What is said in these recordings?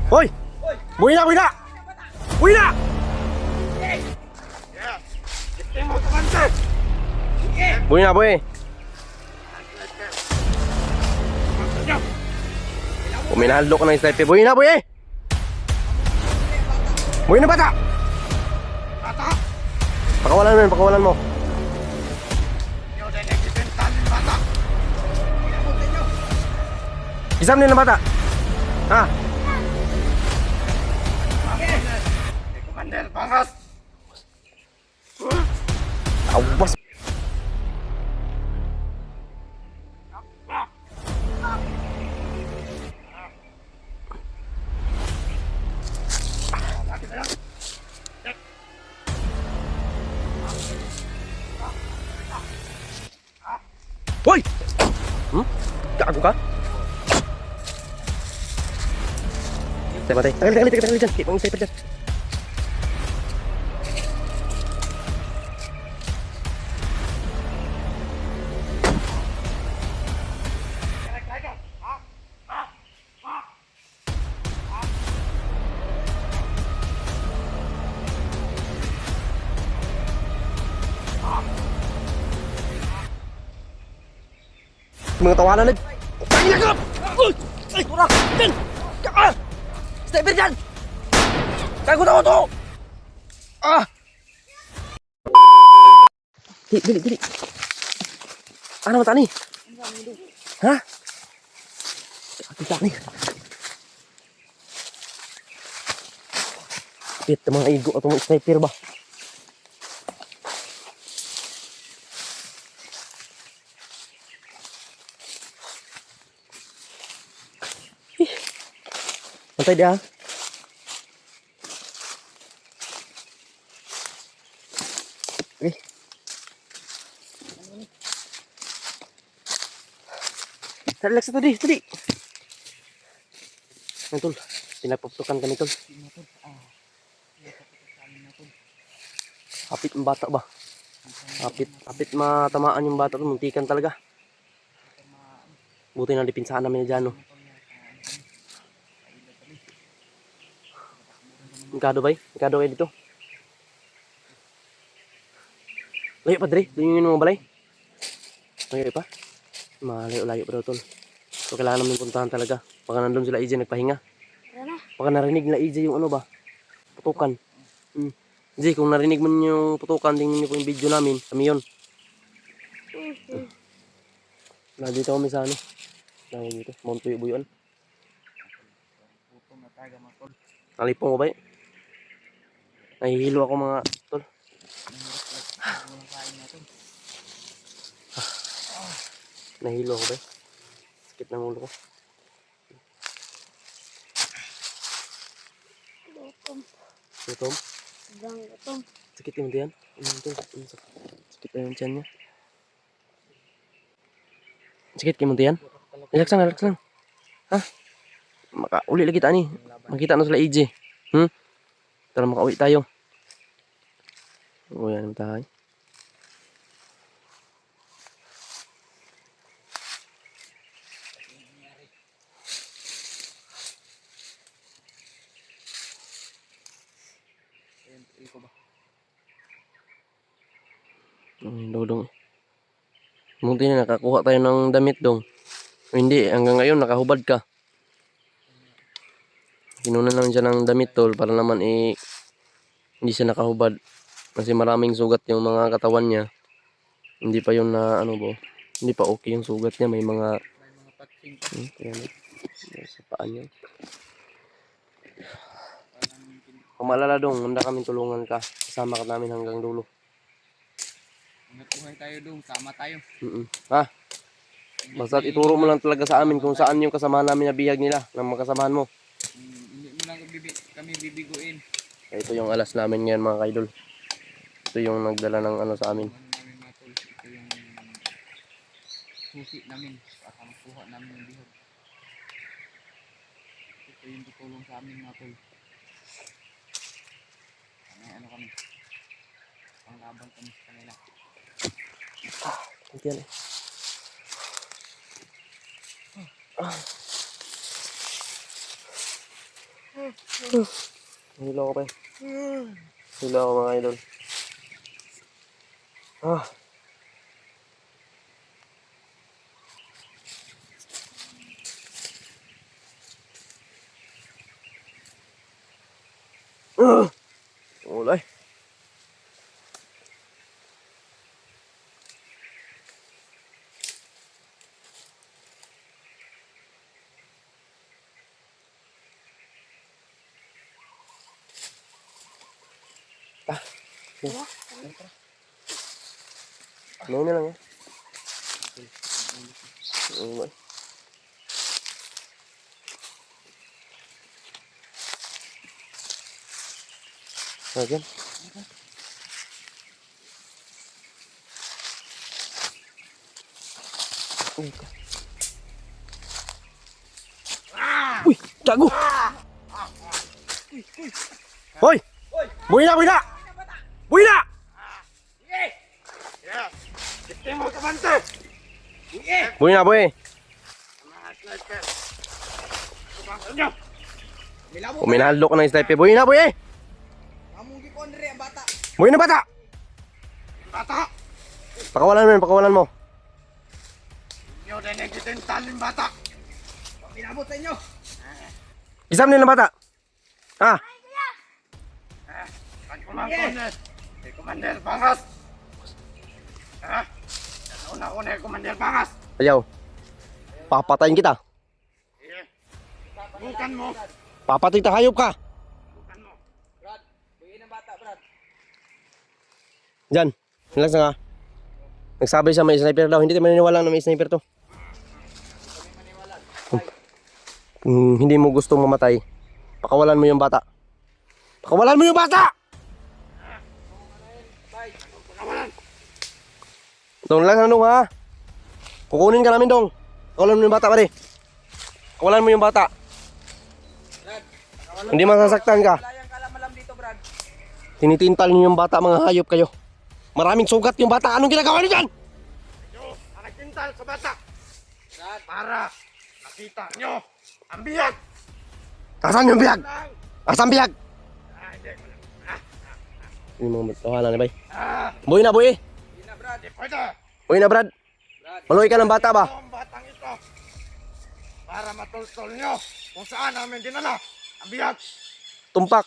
Hoy! Buhay na! Buhay na! Buhay na! Buhay na, buhay! Puminahalo ka ng sniper. Buhay na, buhay! Buhay na, bata! Pakawalan mo yun, pakawalan mo. Isam nila bata. Ha? Komander Bangas. Awas. Hoy! Gago ka? Tay, matay. Tagal dyan. Keep ang sniper dyan. Mga tawanan na. Ay, nagap! Ay, tura! Dyan! Ah! Sniper dyan! Tago na ako to! Ah! Dili. Ano mata ni? Ha? Kita ni. Pit, mga igo atong sniper ba? Pantay dia. Okay. Relax na tadi. Tol, pinapaptukan kami tol. Hapit ang bata ba? Hapit matamaan yung bata tol, muntikan talaga. Buti na dipinsahan namin dyan no. Mikado ba? Mikado kayo dito? Layo pa dre? Doon yung mga balay? Layo pa? Malayo pa daw tol. So kailangan namin puntahan talaga. Baka nandun sila EJ nagpahinga. Baka narinig nila EJ yung ano ba? Putukan. EJ kung narinig mo yung putukan, tingnan niyo po yung video namin. Kami yun. Dito kami sa ano? Dito. Mount Buyuan. Nalipong ko ba eh? Nahihilo ako mga tol. Nahihilo ako ba eh? Sakit ng ulo ko. Gutom? Gutom. Sakit yung diyan? Sakit na yung tiyan niya. Sakit kayo mo diyan? Relax lang. Ha? Uli lagi ta ni. Makita na sila EJ. Tara makauwi tayo. Uwi naman tayo. Dodong. Munti na nakakuha tayo ng damit dong. O hindi, hanggang ngayon nakahubad ka. Kinunan naman siya ng damit tol para naman hindi siya nakahubad. Kasi maraming sugat yung mga katawan niya. Hindi pa yun na ano bo. Hindi pa okay yung sugat niya. May mga kaya sa paa niya. Kung maalala dong, handa kami tulungan ka. Kasama ka namin hanggang dulo. Nagkuhay tayo dong, sama tayo. Ha? Basta ituro mo lang talaga sa amin kung saan yung kasama namin na bihag nila ng mga kasamahan mo. Hindi mo lang kami bibiguin. Ito yung alas namin ngayon mga kaidol. Ito yung nagdala ng ano sa amin. Ito yung susi namin para makuha namin yung bihag. Ito yung tutulong sa amin mga tol. Ano kami? Panglaban kami sa kanila. Ito yan eh. Hilo ko pa eh. Hilo ako mga idol. Ah. Ulay. Ano na lang eh. Ulay. Ayan. Uy, gago. Hoy! Buhay na, buhay na! Buhay na! Buhay na, buhay. Uminahalo ka ng sniper. Buhay na, buhay. Buhay na, bata! Pakawalan mo yun, pakawalan mo. Isam nila bata. Ha? Commander Bangas. Una Commander Bangas. Ayaw. Papatayin kita. Bukan mo. Papatay ta, hayop ka. Bukan mo. Brad, bigyan ng bata, Brad. Diyan. Relax na nga. Nagsabi siya may sniper daw. Hindi tayo maniniwala na may sniper to. Kung hindi mo gusto mamatay, pakawalan mo yung bata. Pakawalan mo yung bata! Dong, lang ano ha? Kukunin ka namin dong. Pakawalan mo yung bata pare. Pakawalan mo yung bata. Hindi masasaktan ka. Wala yung kalamalam dito, Brad. Tinitintal niyo yung bata, mga hayop kayo. Maraming sugat yung bata. Anong ginagawa niyo dyan? Nakatintal sa bata. Brad, Para nakita nyo ang biyag. Asan yung biyag? Asan biyag? Hindi mo lang. Hindi mo matawalan na bay. Ah, Buhay na, buhay. hindi na, Brad. di pwede. Buhay na, Brad. Brad, Maluhay ka ng bata ba? Ito ang batang ito. Para matultol nyo kung saan namin dinala ang biyag. Tumpak.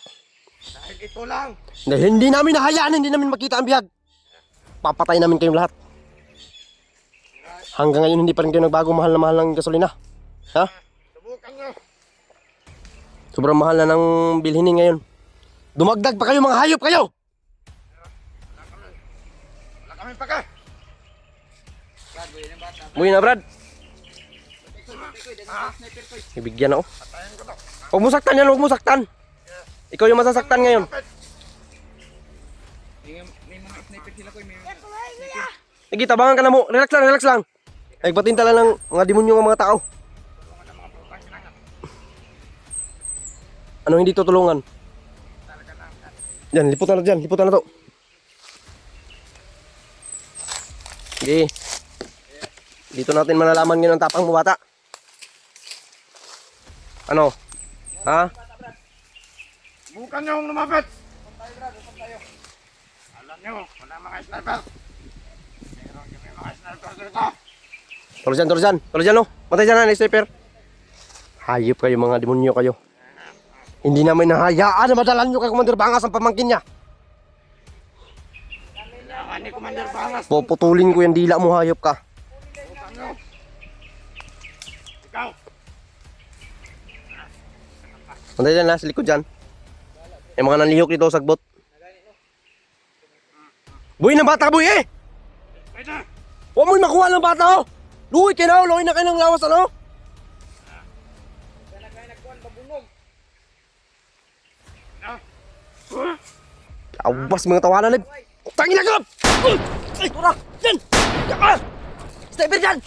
Dahil ito lang. Dahil hindi namin nahayaan, hindi namin makita ang biyag. Papatay namin kayong lahat. Hanggang ngayon hindi pa rin kayo nagbago, mahal na mahal ng gasolina. Ha? Subukan nyo. Sobrang mahal na ng bilhinin ngayon. Dumagdag pa kayo, mga hayop kayo! Wala kami paka. Brad, bigyan ng bata. Buhay na, Brad. Ikoy, dito sa sniper ko. Ibigyan ako. Patayin ko to. Huwag mo saktan yan, huwag mo saktan. Ikaw yung masasaktan ngayon. May mga sniper sila ko, may mga sniper. Sige, tabangan ka na mo. Relax lang, relax lang. Nagpatinta lang ng mga demonyo ng mga tao. Ano hindi tutulungan? Yan, liputan na dyan. Liputan na to. Sige. Dito natin malalaman ngayon ang tapang mo, bata. Ano? Ha? Subukan nyo ang lumapit. Huwag tayo, Brad, huwag tayo. Alam nyo, wala mga sniper. Meron kami mga sniper dito. Tulo dyan, no? Matay dyan na, sniper. Hayop kayo, mga demonyo kayo. Hindi namin nahayaan na madalan nyo kay Commander Bangas ang pamangkin niya. Kailangan ni Commander Bangas. Puputulin ko yung dila mo, hayop ka. Subukan nyo. Ikaw. Matay dyan na, sa likod dyan. Yung mga nanlihok dito, sagbot. Buhay ng bata, buhay eh! Pwede. Huwag mo'y makuha ng bata, oh! Luhoy kayo na, luhoy na kayo ng lawas, ano? Kaya na kayo nagkuhan, babunog. Ah. Awas mga tawanan, nag... Tangin na ka! Ay, tura! Yan! Yan ka! Sniper dyan!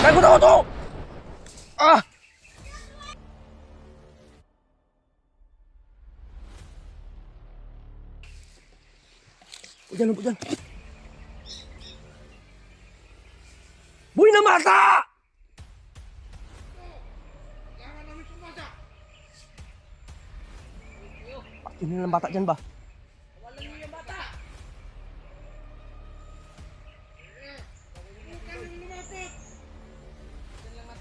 Kaya ko na to! Ah! Diyan, diyan. Buhay na mata! Kailangan namin sumada. Yun lang bata dyan ba? Wala niyo yung bata.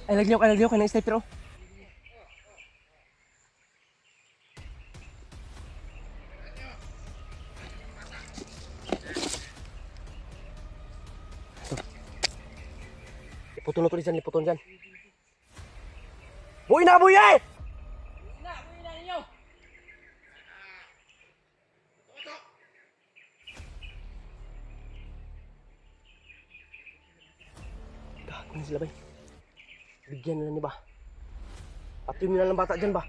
Ay, nagliok, kaya na-sniper oh. Liputon na to dyan, liputon dyan. Buhay na, buhay eh! Uwi na ninyo. Gago na sila, bay. Bigyan na ni ba? At yun na lang bata dyan ba?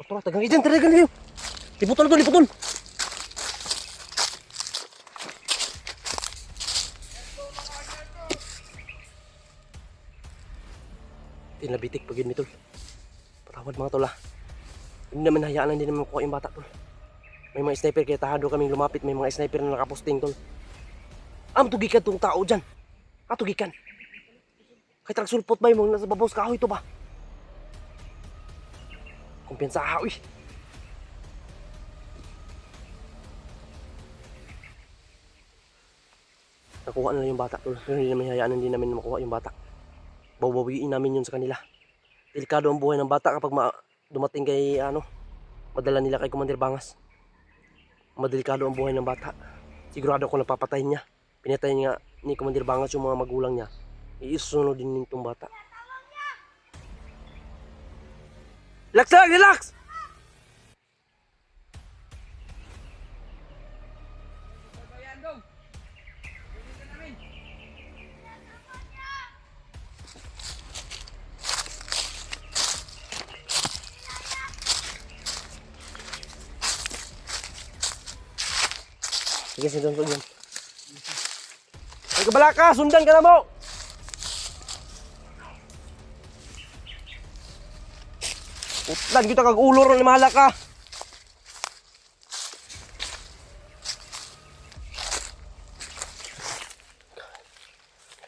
Tara, tagang dyan, tagang dyan. Liputon na to, liputon. Tinabitik pag yun ni tol. Patawad mga tol ah. Hindi naman hayaan lang, hindi naman makuha yung bata tol. May mga sniper kaya tahado kaming lumapit. May mga sniper na nakaposting tol. Tugikan tong tao dyan. Tugikan. Kaya tragsulpot ba yung nasa babos kahoy to ba? Kumpiyansa ha, uy. Nakuha na lang yung bata tol. Pero hindi naman hayaan, hindi namin makuha yung bata. Bawawiin namin yun sa kanila. Delikado ang buhay ng bata kapag dumating kay madala nila kay Commander Bangas. Madelikado ang buhay ng bata. Sigurado ako napapatayin niya. Pinatay niya ni Commander Bangas yung mga magulang niya. Iisunod din nitong bata. Relax lang, relax! Bayan dong. Uwi ka namin. Sige, sundan ko dyan. Ay, kabala ka! Sundan ka na mo! Utlan kita kag ulor ni mahala ka!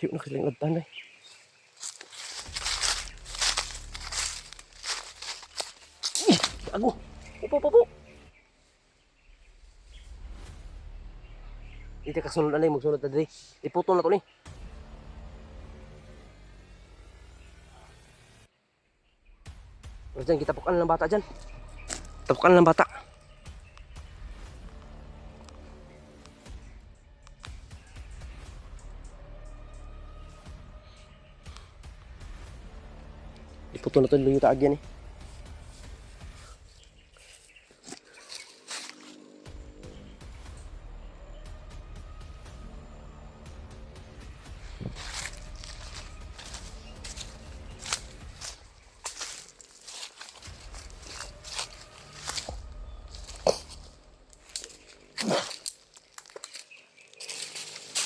Ayaw na kilang nagtanay. Gago! Upo! Hindi ka sunod na magsunod na dali. Iputol na to ni. Pero dyan, kitapukan lang bata dyan. Tapukan lang bata. Iputol na to, luyo taag yan eh.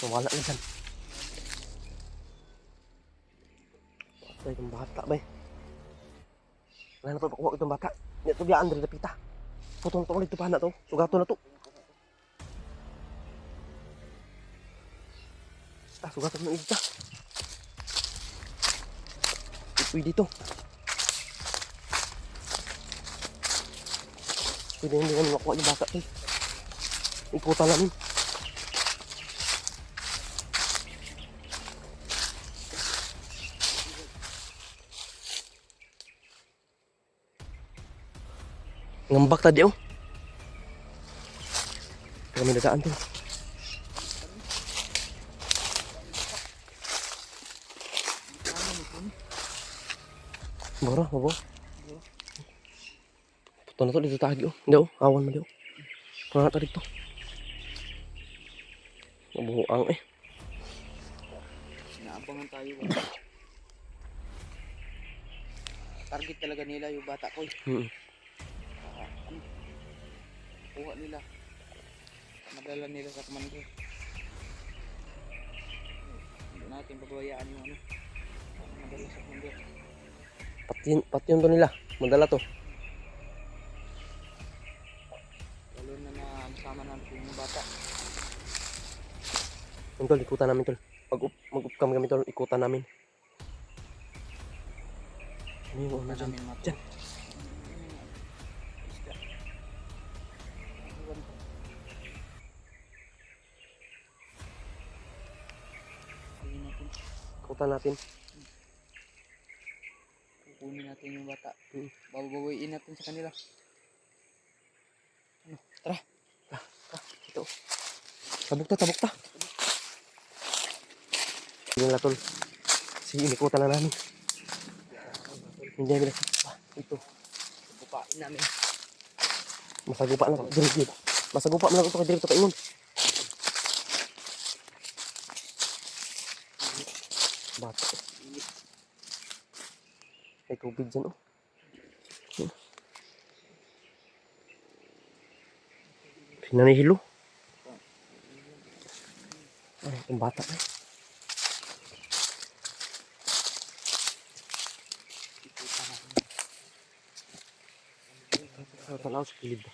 Wala na dyan. Patay itong bata ba eh. Wala na to makuha itong bata. Hindi ito biyaan rin napita. Putong to ulit ito pa na to. Sugato na to. Sugato na ito. Ipoy dito. Pwede hindi namin makuha yung bata eh. Ikutan namin. Ngambak tadi oh. Kami dadaan tuh. Boro, boro. Puto na to dito tagi oh. Hindi oh, awan mo di oh. Kaya tadi to. Mabuang eh. Naabangan tayo. Target talaga nila yung bata ko. Kuha nila. Madala nila sa komando. Hindi natin pabayaan yung madala sa komando. Pati yun to nila. Madala to. Lalo na sama natin yung bata. Yung tol, ikutan namin tol. Mag-upcam kami tol, ikutan namin. Ano yung una dyan? Dyan. Takutan natin. Kukunin natin yung bata. Hmm. Babawiin natin sa kanila. Ano? Tara. Ito. Tabok ta. Yung latol. Sige, inikutan na namin. Hindi namin ito. Bupain namin. Masagupa lang. Dito. Masagupa lang ito kay Dirito kaingon. Bata. May tubig dyan, oh. Pinanihilo. Ay, yung bata na. Tanaw sa kilid.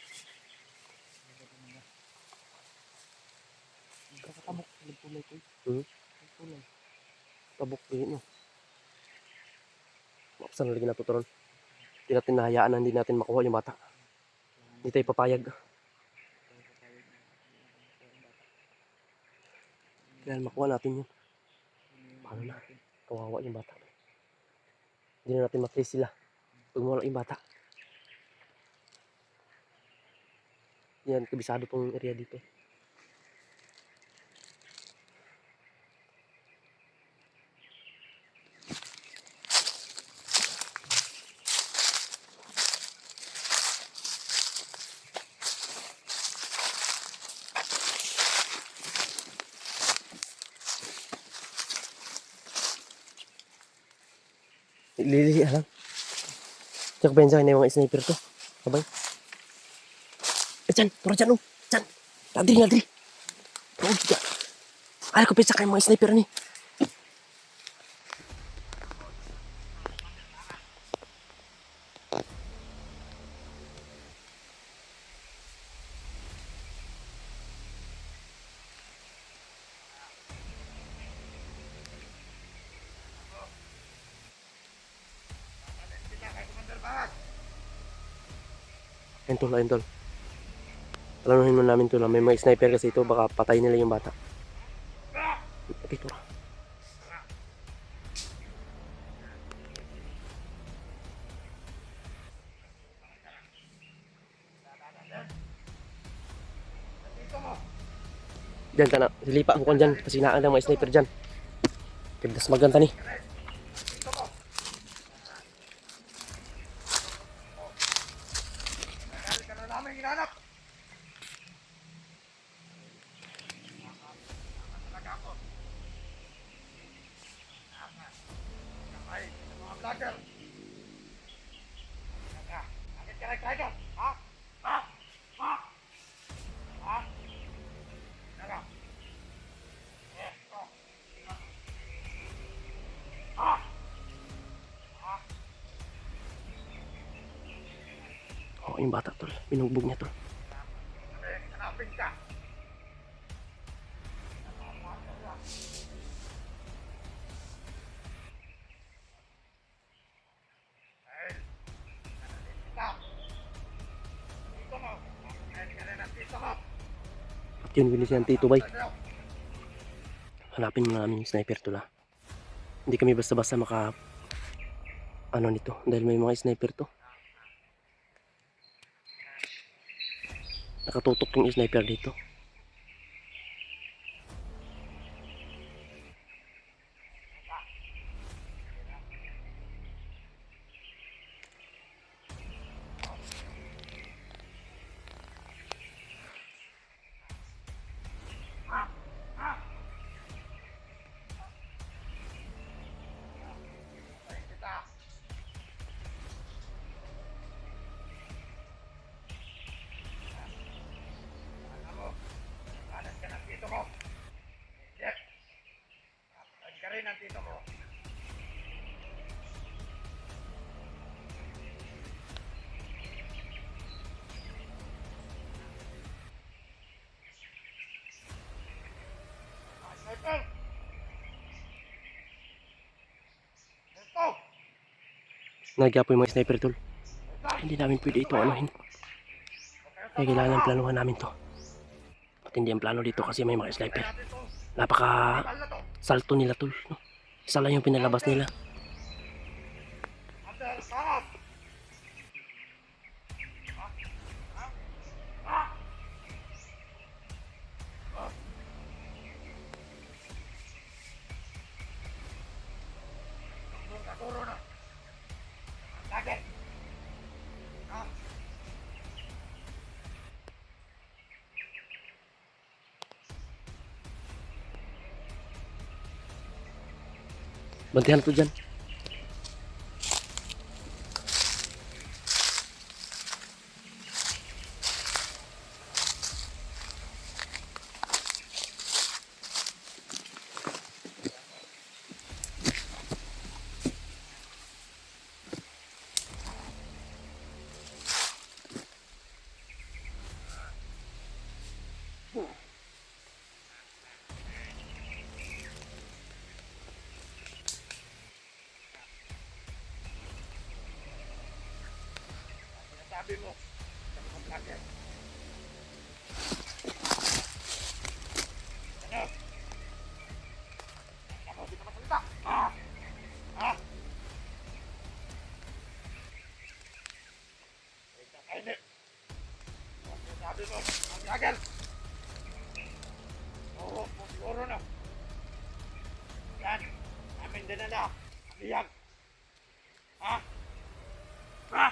Kakatabok. Nagpulay ko. Nagpulay. Tabok din, no. Makasan na lagi na tuturon. Hindi natin nahayaan na hindi natin makuha yung bata. Hindi tayo papayag. Kaya makuha natin yun. Paano na? Kawawa yung bata. Hindi na natin matrace sila. Pag mawala yung bata. Yan, kabisado tong area dito. Lili, alam. Tsaka ba yan sa kanya yung mga sniper to? Sabay. Dyan, turo dyan, oh. Dyan. Ladri. Turo, dyan. Alam ko pisa kayo mga sniper ni. Ayun tol. Planuhin mo namin to na may mga sniper kasi ito baka patay nila yung bata. Okay, turo. Diyan ka na. Silipa mo kung dyan kasi naan ang mga sniper dyan. Kibdas maganda ni. Dahil ka na namin hinanap. Talaga ako. Ay, mga vlogger. Bakit ka nagkaya? Ha? Talaga. Oh, yung bata tol. Binugbog niya tol. Hanapin ka. Dahil, kita. Dito mo. Dahil ka rin ang dito mo. At yun, bilis yan Tito Bay. Hanapin mo namin yung sniper tol ha. Hindi kami basta-basta maka ano nito dahil may mga sniper to. Nakatutok yung sniper dito. Kita. Alam mo, alas ka ng dito mo. Jeff, alas ka rin ang dito mo. Sniper! Dito! Nagyapo yung mga sniper tol. Hindi namin pwede ito anuhin. Kaya kailangan planuhan namin to. At hindi ang plano dito kasi may mga sniper. Napaka salto nila tol. No? Isa lang yung pinalabas nila. Under sarap! Taturo na. Lagi. Ah. Bantihan to dyan. Sabi mo, lagi. Ano? Ako, di ka masalita. Ah! Ah! Kainin. Sabi mo, ang lagal. Oo, siguro na. Yan, namin din na. Amiyag. Ha? Ha?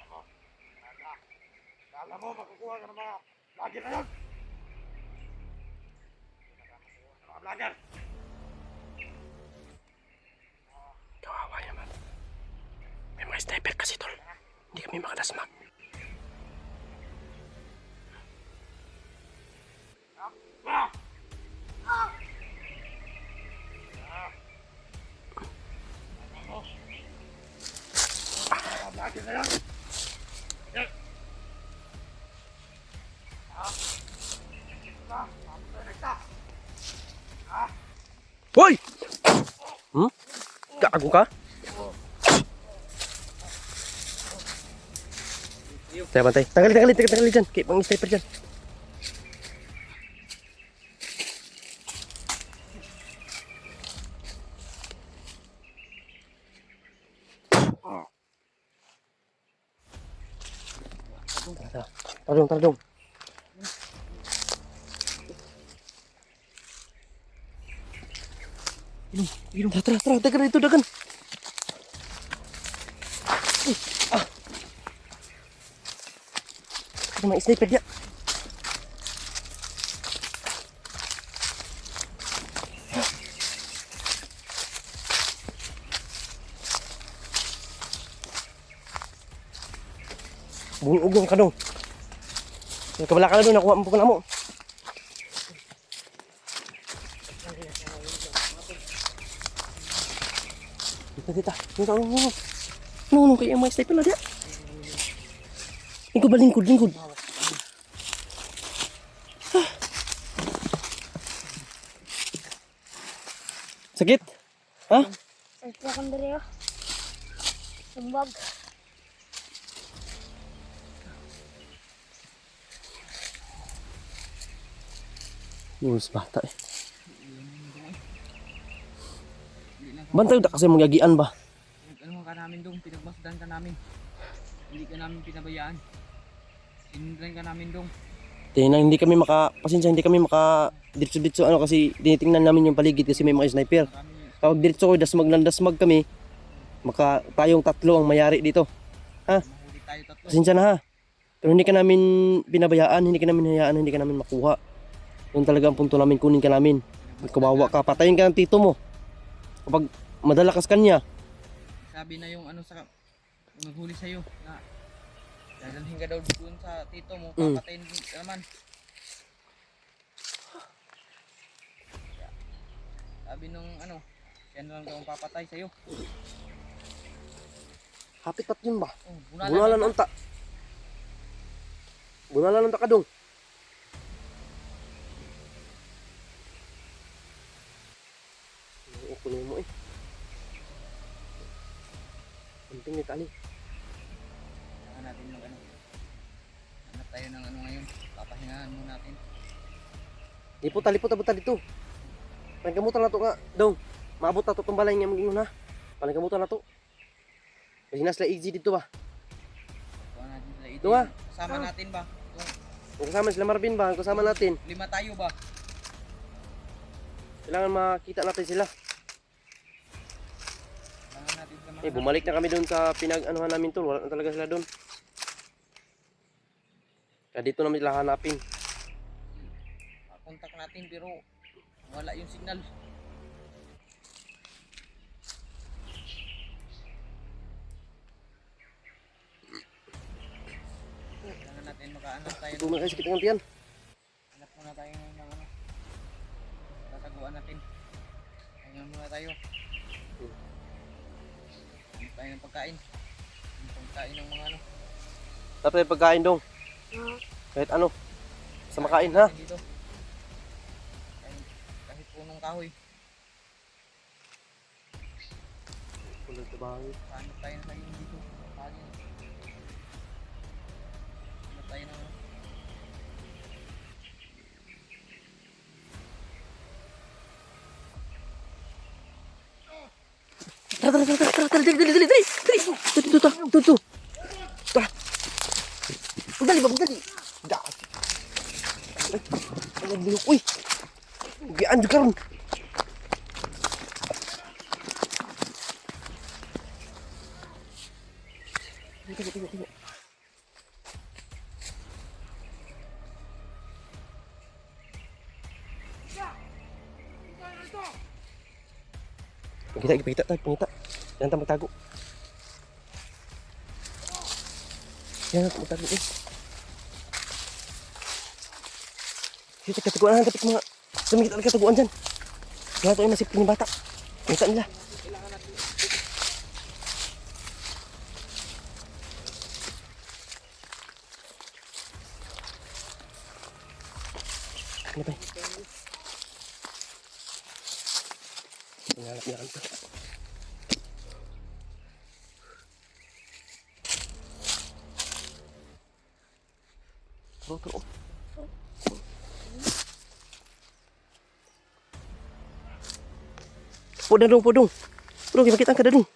Ako, kala mo, makukuha ka ng mga lager na yun. Mga lager. Kawawa naman. May mga sniper kasi tol. Hindi kami makadasmak. Ah! Ah! Ako. Mga lager na yun. Yan. Ah! Ah! Tapos na. Ah! Hoy! Hmm? Gago ka? Saya bantay. Tanggalin dyan. Kayak pang sniper dyan. Tara dong. Ilong. Tara. Dagan itu, dagan. Ada mga sniper dia. Bunyi-ugong ka dong. Yung kabala doon, nakuha mo po na mo. Dita. No, kaya may sniper na dia. Lingkod ba, lingkod. Sakit? Ha? Sakit akong diri oh. Sumbag. Mas bata eh. Bantay udah kasi magagian ba? Ano ka namin dong, pinagmasdan ka namin. Hindi ka namin pinabayaan. Sinundan ka namin dong. Tingnan, hindi kami maka diretso ano kasi tinitingnan namin yung paligid kasi may mga sniper. Kapag diretso ko dasmag kami, maka tayong tatlo ang mayari dito. Ha? Mahuli tayo tatlo. Pasensya na ha. Pero hindi ka namin pinabayaan, hindi ka namin hayaan, hindi ka namin makuha. Yun talaga ang punto namin, kunin ka namin. Kawawa ka, patayin ka ng tito mo. Kapag madalakas kanya, Sabi na yung ano sa maghuli sa'yo na dadalhin ka daw doon sa tito mo, papatayin ka naman. Sabi nung ano, siya na lang daw ang papatay sa'yo. hapit pat yun ba? Oh, Bunalan unta. Bunalan unta ka dong. Kunin mo eh. Penting ni tali. Kailangan natin yung ano. Hanap tayo ng ano ngayon. Papahingahan mo natin. Talipot abot dito. Pangamutan na to nga. Dong, maabot na to itong balay nga mag-ingon ha. Pangamutan na to. Kasi nasa easy dito ba? Kuha natin sila ito. Ito ah. Kasama natin ba? Kung kasama sila Marvin ba? Kung kasama natin. 5 tayo ba? Kailangan makita natin sila. Kasama natin sa mga... Bumalik na kami doon sa pinag-anuhan namin tol. Wala na talaga sila doon. Kaya dito namin sila hanapin. Kontak natin pero wala yung signal. Kailangan natin makaanap tayo. Ito na kayo sakit ng tiyan. Hanap muna tayo ng mga ano. Tataguan natin. Hingan muna tayo. Hanap tayo ng pagkain. Yung pagkain ng mga ano. Dapat may pagkain dong. Ah, Kahit ano. Sa makain ha. Dito. Kahit punong kahoy. Kulog sa bahay. Hanap tayo ng saging dito. Saging. Hanap tayo ng... Tara, dali. Tuh. Tara. Dali ba, dali. Da. Ay, bulok, uy. Gaan juga ron. Tengok. Kita pengita. Jangan tambah tagu. Jangan tambah tagu. Kita keteguan tapi cuma demi kita keteguan jan. Kaya to masih punya bata. Kita nila. Ano ba? Ngalap niya kanto. Turo. Podong. Podong, kita angkat dong.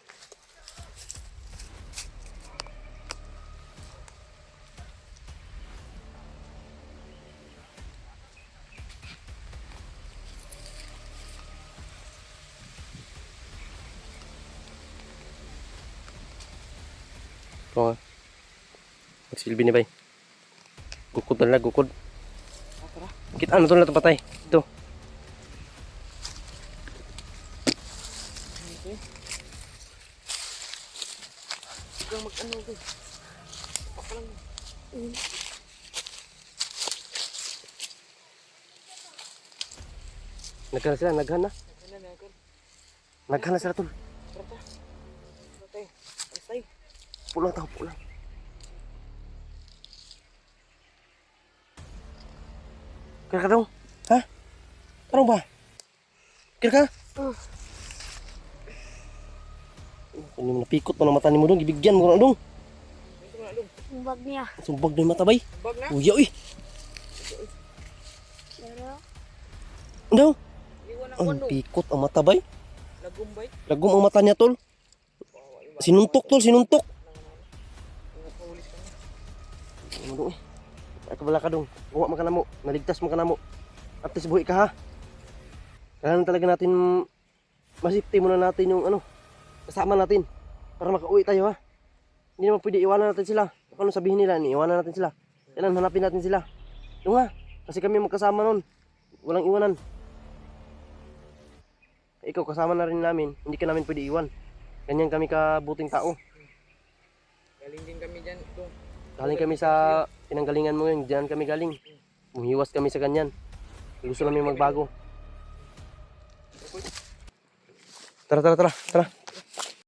Oh. Magsilbi ni bay. Gukod na lang, gukod. Kita ano to na patay. Ito. Huwag mag-ano ko. Papalang. Naghan sila, naghan na. Naghan na sila tol. Pulang. Kira ka dong? Ha? Parang ba? Kira ka? Ano napikot pa ng mata ni mo dong, gibigyan mo na dong. Sumbag niya. Sumbag na yung mata bay. Bag na. Uya uy. Pero, Ano? Iwan ang Ang kondo. pikot ang mata bay. Lagumbay. Lagom ang mata niya tol. Sinuntok tol, sinuntok. Pulis ka na. Ano dong eh. Ay kabala ka dong. Guwa man ka na mo. Naligtas mo ka na mo. At least buhi ka ha. Kailangan talaga natin masipti muna natin yung ano. Kasama natin. Para makauwi tayo ha. Hindi naman pwede iwanan natin sila. Kung ano sabihin nila, iwanan natin sila. Kailangan hanapin natin sila. Yung nga. Kasi kami magkasama nun. Walang iwanan. Ikaw kasama na rin namin. Hindi ka namin pwede iwan. Ganyan kami kabuting tao. Galing din kami dyan. Dong. Galing kami sa pinanggalingan mo yun. Diyan kami galing. Muhiwas kami sa ganyan. Gusto namin magbago. Tara.